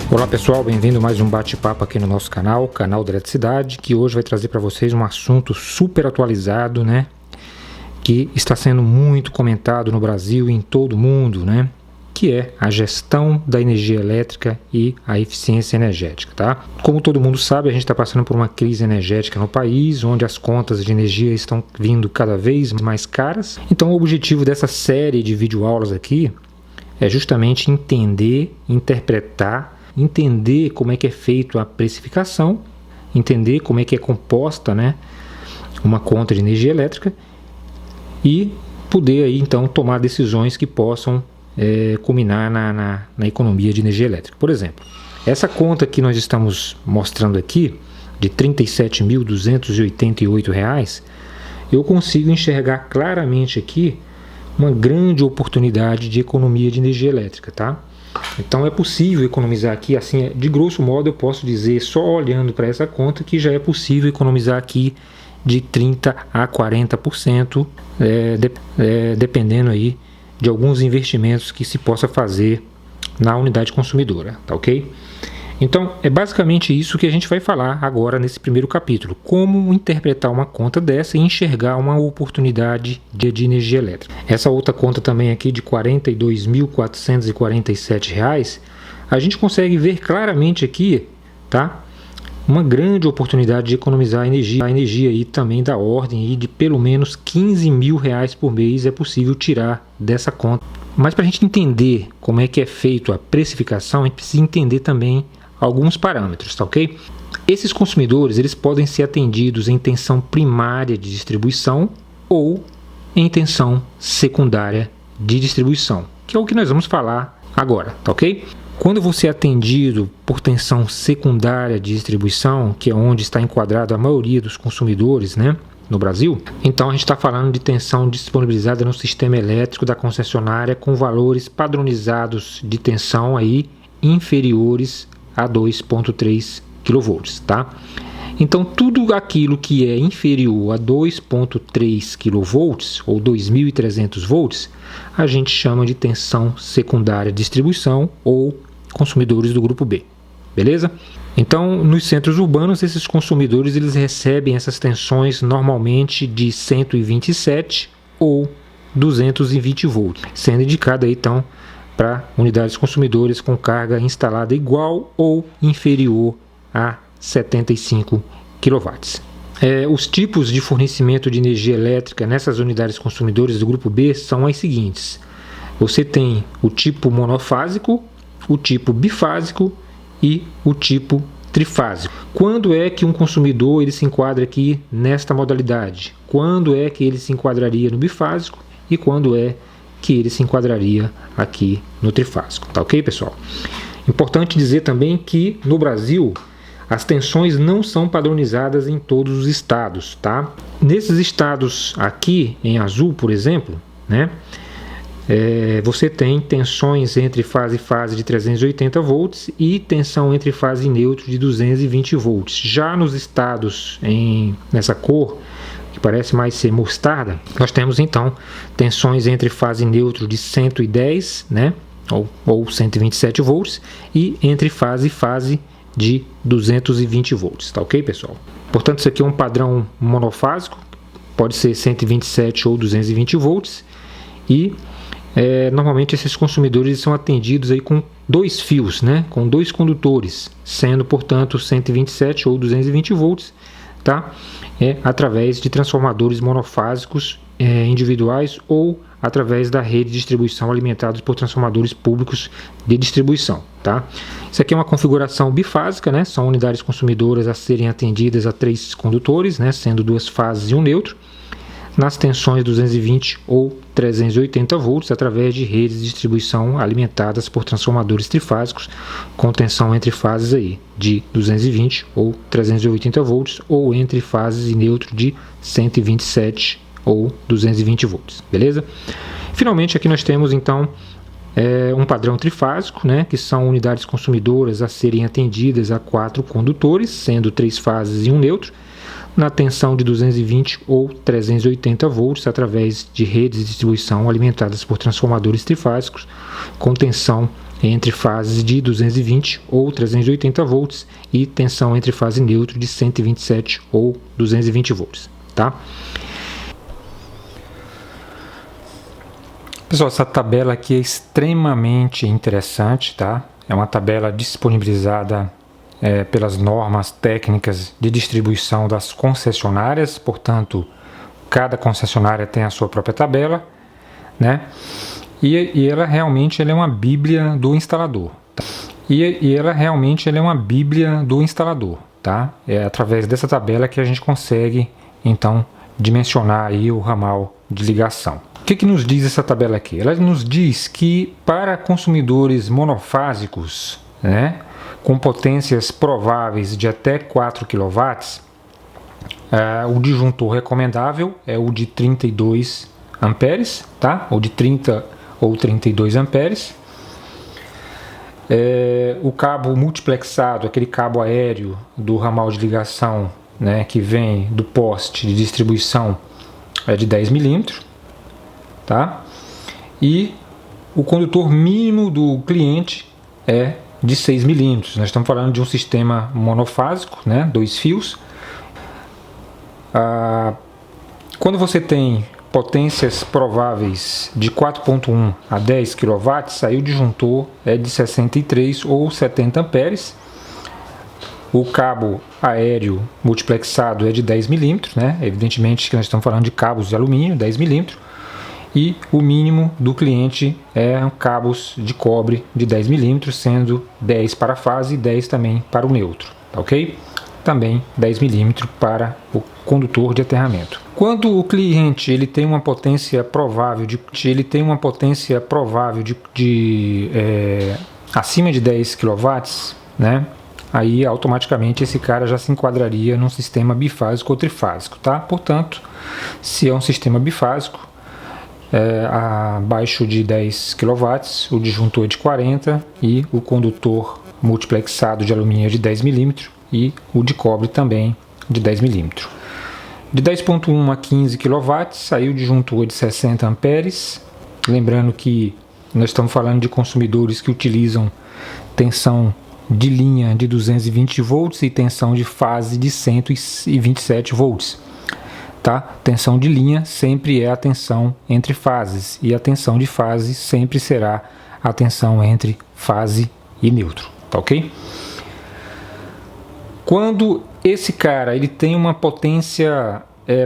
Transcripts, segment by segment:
Olá pessoal, bem-vindo a mais um bate-papo aqui no nosso canal da Eletricidade, que hoje vai trazer para vocês um assunto super atualizado, né? Que está sendo muito comentado no Brasil e em todo o mundo, né? Que é a gestão da energia elétrica e a eficiência energética, tá? Como todo mundo sabe, a gente está passando por uma crise energética no país, onde as contas de energia estão vindo cada vez mais caras. Então, o objetivo dessa série de videoaulas aqui é justamente entender, interpretar, entender como é que é feito a precificação, entender como é que é composta, né, uma conta de energia elétrica e poder aí então tomar decisões que possam culminar na economia de energia elétrica. Por exemplo, essa conta que nós estamos mostrando aqui de R$ 37.288, eu consigo enxergar claramente aqui uma grande oportunidade de economia de energia elétrica, tá? Então é possível economizar aqui, assim, de grosso modo eu posso dizer, só olhando para essa conta, que já é possível economizar aqui de 30% a 40%, dependendo aí de alguns investimentos que se possa fazer na unidade consumidora, tá ok? Então é basicamente isso que a gente vai falar agora nesse primeiro capítulo, como interpretar uma conta dessa e enxergar uma oportunidade de energia elétrica. Essa outra conta também aqui de R$ 42.447, a gente consegue ver claramente aqui, tá? Uma grande oportunidade de economizar energia, a energia aí também da ordem aí de pelo menos R$ 15.000 por mês é possível tirar dessa conta. Mas para a gente entender como é que é feito a precificação, a gente precisa entender também alguns parâmetros, tá ok? Esses consumidores, eles podem ser atendidos em tensão primária de distribuição ou em tensão secundária de distribuição, que é o que nós vamos falar agora, tá ok? Quando você é atendido por tensão secundária de distribuição, que é onde está enquadrado a maioria dos consumidores, né, no Brasil, então a gente está falando de tensão disponibilizada no sistema elétrico da concessionária com valores padronizados de tensão aí inferiores a 2.3 kV, tá? Então tudo aquilo que é inferior a 2.3 kV ou 2.300 volts, a gente chama de tensão secundária de distribuição ou consumidores do grupo B, beleza? Então, nos centros urbanos, esses consumidores eles recebem essas tensões normalmente de 127 ou 220 volts, sendo indicado aí então para unidades consumidoras com carga instalada igual ou inferior a 75 kW. Os tipos de fornecimento de energia elétrica nessas unidades consumidoras do grupo B são as seguintes: você tem o tipo monofásico, o tipo bifásico e o tipo trifásico. Quando é que um consumidor ele se enquadra aqui nesta modalidade? Quando é que ele se enquadraria no bifásico e quando é que ele se enquadraria aqui no trifásico, tá ok, pessoal? Importante dizer também que no Brasil as tensões não são padronizadas em todos os estados, tá? Nesses estados aqui em azul, por exemplo, né, você tem tensões entre fase e fase de 380 volts e tensão entre fase e neutro de 220 volts. Já nos estados nessa cor, que parece mais ser mostarda, nós temos então tensões entre fase e neutro de 110, né, ou 127 volts e entre fase e fase de 220 volts, tá ok, pessoal? Portanto, isso aqui é um padrão monofásico, pode ser 127 ou 220 volts e normalmente esses consumidores são atendidos aí com dois fios, né, com dois condutores, sendo portanto 127 ou 220 volts, tá? Através de transformadores monofásicos individuais ou através da rede de distribuição alimentados por transformadores públicos de distribuição, tá? Isso aqui é uma configuração bifásica, né? São unidades consumidoras a serem atendidas a 3 condutores, né? Sendo 2 fases e um neutro, nas tensões 220 ou 380 volts através de redes de distribuição alimentadas por transformadores trifásicos com tensão entre fases aí de 220 ou 380 volts ou entre fases e neutro de 127 ou 220 volts, beleza? Finalmente aqui nós temos então um padrão trifásico, né, que são unidades consumidoras a serem atendidas a 4 condutores, sendo 3 fases e um neutro, na tensão de 220 ou 380 volts através de redes de distribuição alimentadas por transformadores trifásicos com tensão entre fases de 220 ou 380 volts e tensão entre fase neutro de 127 ou 220 volts, tá? Pessoal, essa tabela aqui é extremamente interessante, tá? É uma tabela disponibilizada pelas normas técnicas de distribuição das concessionárias, portanto, cada concessionária tem a sua própria tabela, né? E ela realmente é uma bíblia do instalador. Tá? Ela realmente é uma bíblia do instalador, tá? É através dessa tabela que a gente consegue, então, dimensionar aí o ramal de ligação. O que nos diz essa tabela aqui? Ela nos diz que para consumidores monofásicos, né, com potências prováveis de até 4 kW, o disjuntor recomendável é o de 32 amperes, tá? Ou de 30 ou 32 amperes. O cabo multiplexado, aquele cabo aéreo do ramal de ligação, né, que vem do poste de distribuição, é de 10 milímetros. Tá? E o condutor mínimo do cliente é de 6 milímetros. Nós estamos falando de um sistema monofásico, né? 2 fios. Quando você tem potências prováveis de 4.1 a 10 kW, aí o disjuntor é de 63 ou 70 amperes. O cabo aéreo multiplexado é de 10 milímetros, né? Evidentemente que nós estamos falando de cabos de alumínio, 10 milímetros. E o mínimo do cliente é cabos de cobre de 10 milímetros, sendo 10 para a fase e 10 também para o neutro, tá ok? Também 10 milímetros para o condutor de aterramento. Quando o cliente ele tem uma potência provável acima de 10 kW, né? Aí automaticamente esse cara já se enquadraria num sistema bifásico ou trifásico, tá? Portanto, se é um sistema bifásico, abaixo de 10 kW, o disjuntor é de 40 e o condutor multiplexado de alumínio é de 10 milímetros e o de cobre também de 10 milímetros. De 10.1 a 15 kW, aí o disjuntor é de 60 amperes. Lembrando que nós estamos falando de consumidores que utilizam tensão de linha de 220 volts e tensão de fase de 127 volts. Tá? Tensão de linha sempre é a tensão entre fases e a tensão de fase sempre será a tensão entre fase e neutro, tá ok? Quando esse cara ele tem uma potência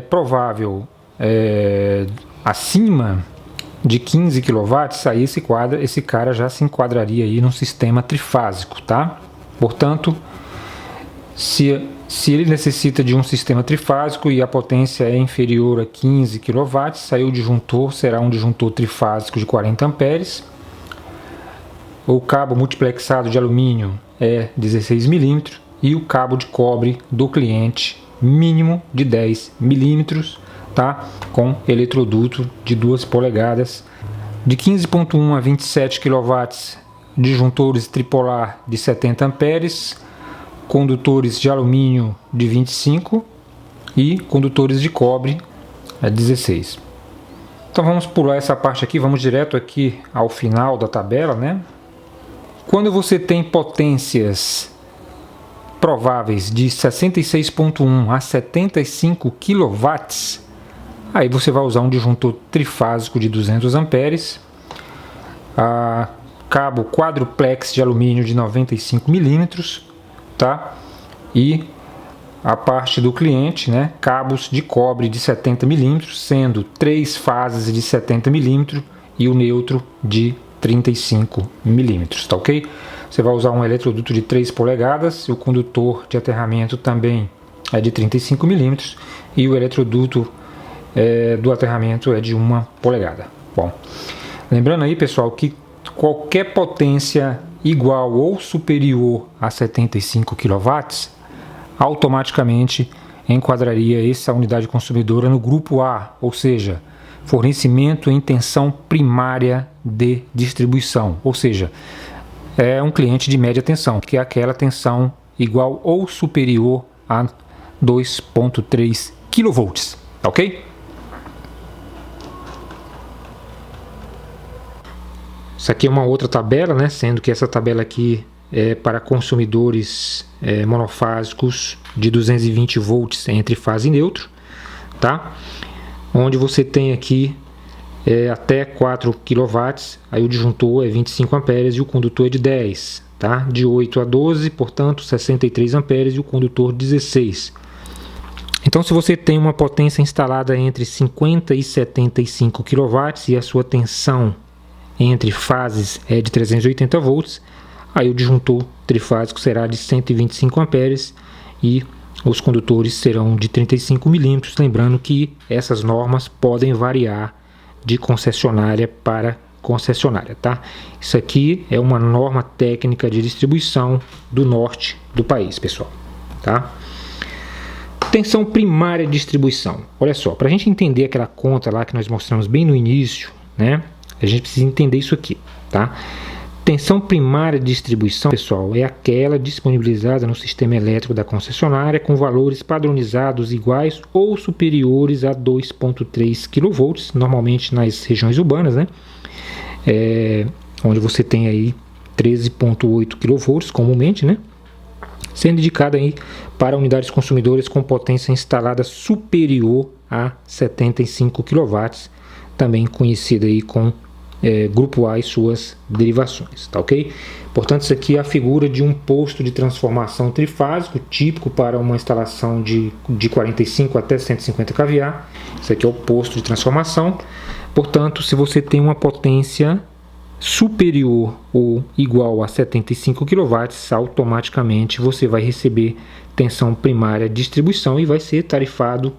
provável acima de 15 kW, aí esse cara já se enquadraria aí num sistema trifásico, tá? Portanto, se ele necessita de um sistema trifásico e a potência é inferior a 15 kW, aí o disjuntor será um disjuntor trifásico de 40 amperes. O cabo multiplexado de alumínio é 16 milímetros e o cabo de cobre do cliente mínimo de 10 milímetros, tá? Com eletroduto de 2 polegadas. De 15.1 a 27 kW, disjuntores tripolar de 70 amperes. Condutores de alumínio de 25 e condutores de cobre 16. Então vamos pular essa parte aqui, vamos direto aqui ao final da tabela, né? Quando você tem potências prováveis de 66.1 a 75 kW, aí você vai usar um disjuntor trifásico de 200 amperes, cabo quadruplex de alumínio de 95 milímetros, tá? E a parte do cliente, né? Cabos de cobre de 70 milímetros, sendo 3 fases de 70 milímetros e o neutro de 35 milímetros, tá ok? Você vai usar um eletroduto de 3 polegadas e o condutor de aterramento também é de 35 milímetros e o eletroduto do aterramento é de 1 polegada. Bom, lembrando aí, pessoal, que qualquer potência igual ou superior a 75 kW, automaticamente enquadraria essa unidade consumidora no grupo A, ou seja, fornecimento em tensão primária de distribuição, ou seja, é um cliente de média tensão, que é aquela tensão igual ou superior a 2.3 kV, ok? Isso aqui é uma outra tabela, né? Sendo que essa tabela aqui é para consumidores monofásicos de 220 volts entre fase e neutro, tá? Onde você tem aqui até 4 kW, aí o disjuntor é 25 amperes e o condutor é de 10, tá? De 8 a 12, portanto 63 amperes e o condutor 16. Então, se você tem uma potência instalada entre 50 e 75 kW e a sua tensão entre fases é de 380 volts, aí o disjuntor trifásico será de 125 amperes e os condutores serão de 35 milímetros. Lembrando que essas normas podem variar de concessionária para concessionária, tá? Isso aqui é uma norma técnica de distribuição do norte do país, pessoal, tá? Tensão primária de distribuição. Olha só, para a gente entender aquela conta lá que nós mostramos bem no início, né? A gente precisa entender isso aqui, tá? Tensão primária de distribuição, pessoal, é aquela disponibilizada no sistema elétrico da concessionária com valores padronizados iguais ou superiores a 2,3 kV, normalmente nas regiões urbanas, né? Onde você tem aí 13,8 kV comumente, né? Sendo indicada aí para unidades consumidoras com potência instalada superior a 75 kW, também conhecida aí com grupo A e suas derivações, tá ok? Portanto, isso aqui é a figura de um posto de transformação trifásico, típico para uma instalação de 45 até 150 kVA. Isso aqui é o posto de transformação. Portanto, se você tem uma potência superior ou igual a 75 kW, automaticamente você vai receber tensão primária de distribuição e vai ser tarifado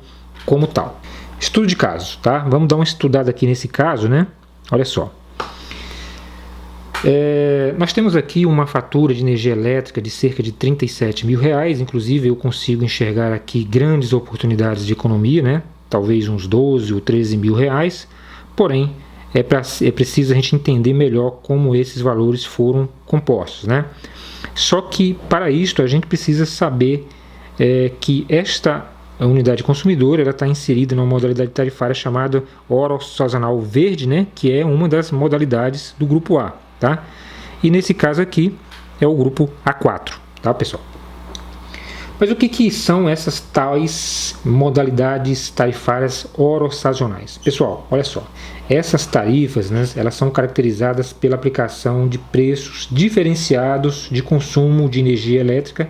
como tal. Estudo de caso, tá? Vamos dar uma estudada aqui nesse caso, né? Olha só. Nós temos aqui uma fatura de energia elétrica de cerca de R$37 mil. Inclusive eu consigo enxergar aqui grandes oportunidades de economia, né? Talvez uns 12 ou 13 mil reais. Porém, é preciso a gente entender melhor como esses valores foram compostos, né? Só que para isto a gente precisa saber que esta unidade consumidora está inserida numa modalidade tarifária chamada hora sazonal verde, né? Que é uma das modalidades do grupo A, tá? E nesse caso aqui é o grupo A4, tá, pessoal? Mas o que são essas tais modalidades tarifárias orossazonais? Pessoal, olha só, essas tarifas, né, elas são caracterizadas pela aplicação de preços diferenciados de consumo de energia elétrica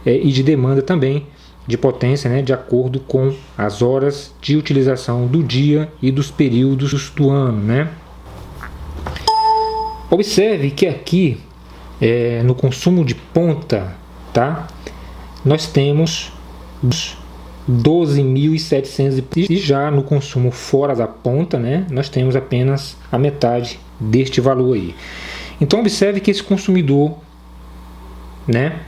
e de demanda também de potência, né, de acordo com as horas de utilização do dia e dos períodos do ano, né? Observe que aqui no consumo de ponta, tá? Nós temos 12.700 e já no consumo fora da ponta, né, nós temos apenas a metade deste valor aí. Então observe que esse consumidor, né,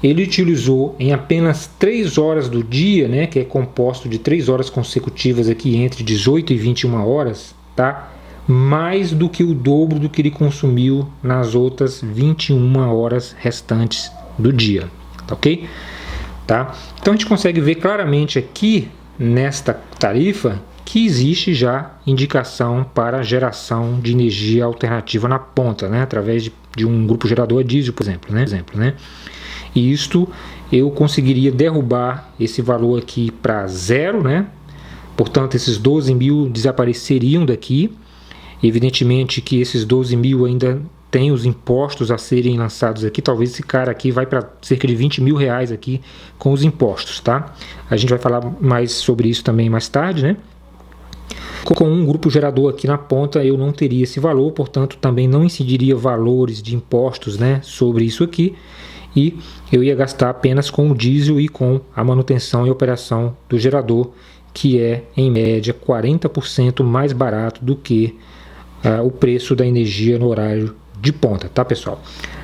ele utilizou em apenas 3 horas do dia, né, que é composto de 3 horas consecutivas aqui entre 18 e 21 horas, tá? Mais do que o dobro do que ele consumiu nas outras 21 horas restantes do dia, tá ok? Tá? Então a gente consegue ver claramente aqui nesta tarifa que existe já indicação para geração de energia alternativa na ponta, né? Através de um grupo gerador a diesel, por exemplo, né? E isto eu conseguiria derrubar esse valor aqui para zero, né? Portanto, esses 12 mil desapareceriam daqui. Evidentemente que esses 12 mil ainda tem os impostos a serem lançados aqui. Talvez esse cara aqui vai para cerca de 20 mil reais aqui com os impostos, tá? A gente vai falar mais sobre isso também mais tarde, né? Com um grupo gerador aqui na ponta eu não teria esse valor, portanto também não incidiria valores de impostos, né, sobre isso aqui, e eu ia gastar apenas com o diesel e com a manutenção e operação do gerador, que é em média 40% mais barato do que o preço da energia no horário de ponta, tá, pessoal?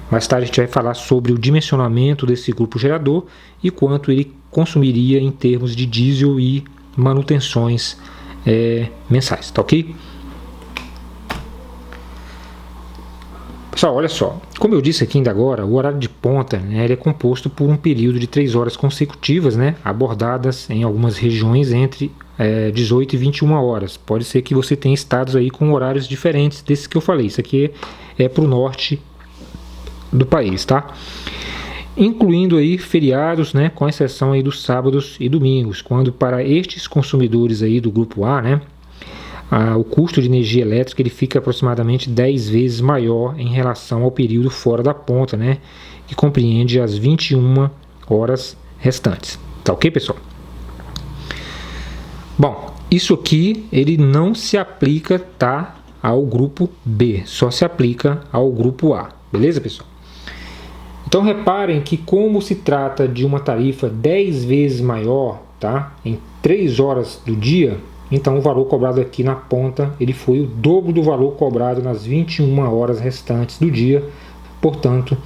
Mais tarde a gente vai falar sobre o dimensionamento desse grupo gerador e quanto ele consumiria em termos de diesel e manutenções mensais, tá ok? Pessoal, olha só, como eu disse aqui ainda agora, o horário de ponta, né, ele é composto por um período de 3 horas consecutivas, né, abordadas em algumas regiões entre 18 e 21 horas. Pode ser que você tenha estados aí com horários diferentes desses que eu falei. Isso aqui é para o norte do país, tá? Incluindo aí feriados, né, com exceção aí dos sábados e domingos, quando para estes consumidores aí do grupo A, né, o custo de energia elétrica ele fica aproximadamente 10 vezes maior em relação ao período fora da ponta, né, que compreende as 21 horas restantes. Tá ok, pessoal? Bom, isso aqui ele não se aplica, tá, ao grupo B, só se aplica ao grupo A, beleza, pessoal? Então reparem que como se trata de uma tarifa 10 vezes maior, tá, em 3 horas do dia, então o valor cobrado aqui na ponta ele foi o dobro do valor cobrado nas 21 horas restantes do dia. Portanto,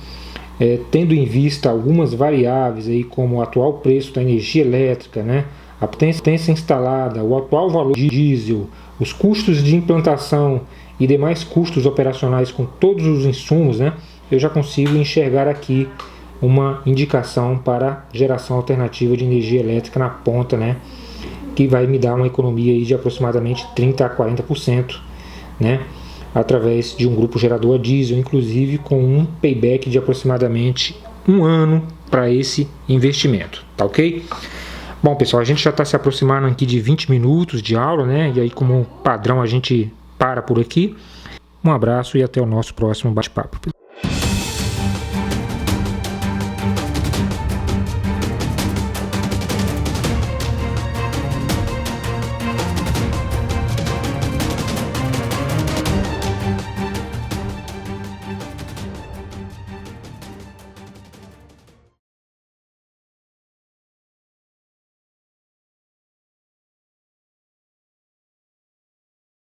tendo em vista algumas variáveis aí, como o atual preço da energia elétrica, né, a potência instalada, o atual valor de diesel, os custos de implantação e demais custos operacionais com todos os insumos, né, eu já consigo enxergar aqui uma indicação para geração alternativa de energia elétrica na ponta, né, que vai me dar uma economia aí de aproximadamente 30 a 40%, né, através de um grupo gerador a diesel, inclusive com um payback de aproximadamente 1 ano para esse investimento, tá ok? Bom, pessoal, a gente já está se aproximando aqui de 20 minutos de aula, né, e aí como padrão a gente para por aqui. Um abraço e até o nosso próximo bate-papo.